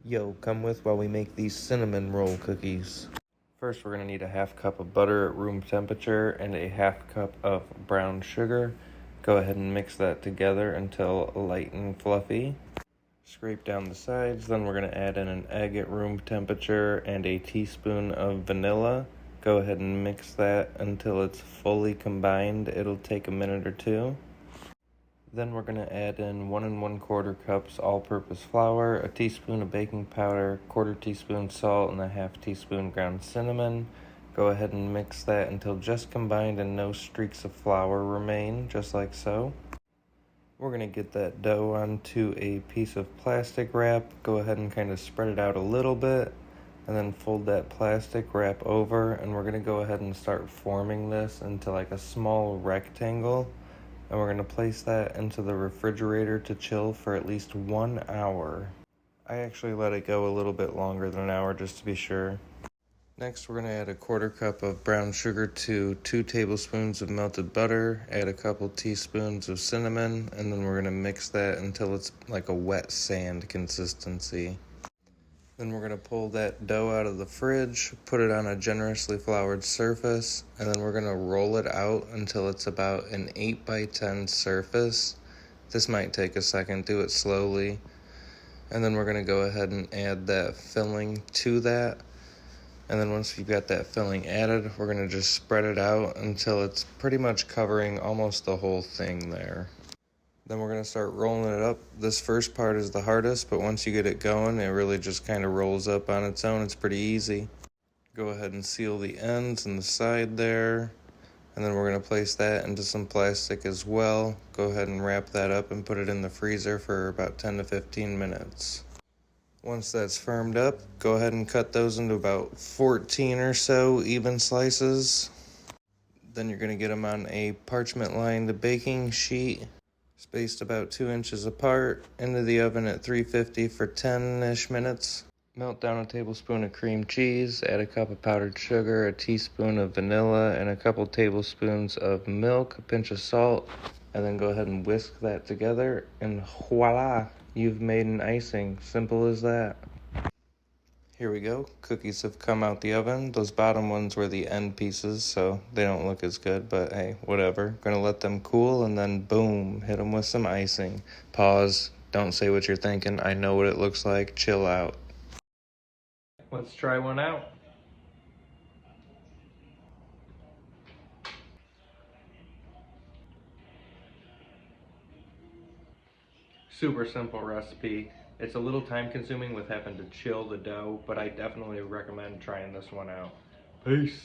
Yo, come with while we make these cinnamon roll cookies. First, we're gonna need a half cup of butter at room temperature and a half cup of brown sugar. Go ahead and mix that together until light and fluffy. Scrape down the sides, then we're gonna add in an egg at room temperature and a teaspoon of vanilla. Go ahead and mix that until it's fully combined. It'll take a minute or two. Then we're going to add in 1 1/4 cups all-purpose flour, a teaspoon of baking powder, 1/4 teaspoon salt, and a half teaspoon ground cinnamon. Go ahead and mix that until just combined and no streaks of flour remain, just like so. We're going to get that dough onto a piece of plastic wrap. Go ahead and kind of spread it out a little bit, and then fold that plastic wrap over, and we're going to go ahead and start forming this into like a small rectangle. And we're going to place that into the refrigerator to chill for at least 1 hour. I actually let it go a little bit longer than an hour just to be sure. Next, we're going to add a 1/4 cup of brown sugar to 2 tablespoons of melted butter, add a couple teaspoons of cinnamon, and then we're going to mix that until it's like a wet sand consistency. Then we're going to pull that dough out of the fridge, put it on a generously floured surface, and then we're going to roll it out until it's about an 8 by 10 surface. This might take a second, do it slowly. And then we're going to go ahead and add that filling to that. And then once you've got that filling added, we're going to just spread it out until it's pretty much covering almost the whole thing there. Then we're going to start rolling it up. This first part is the hardest, but once you get it going, it really just kind of rolls up on its own. It's pretty easy. Go ahead and seal the ends and the side there. And then we're going to place that into some plastic as well. Go ahead and wrap that up and put it in the freezer for about 10 to 15 minutes. Once that's firmed up, go ahead and cut those into about 14 or so even slices. Then you're going to get them on a parchment-lined baking sheet, spaced about 2 inches apart, into the oven at 350 for 10-ish minutes. Melt down a tablespoon of cream cheese, add a cup of powdered sugar, a teaspoon of vanilla, and a couple tablespoons of milk, a pinch of salt, and then go ahead and whisk that together, and voila, you've made an icing. Simple as that. Here we go. Cookies have come out the oven. Those bottom ones were the end pieces, so they don't look as good, but hey, whatever. Gonna let them cool, and then boom, hit them with some icing. Pause. Don't say what you're thinking. I know what it looks like. Chill out. Let's try one out. Super simple recipe. It's a little time consuming with having to chill the dough, but I definitely recommend trying this one out. Peace.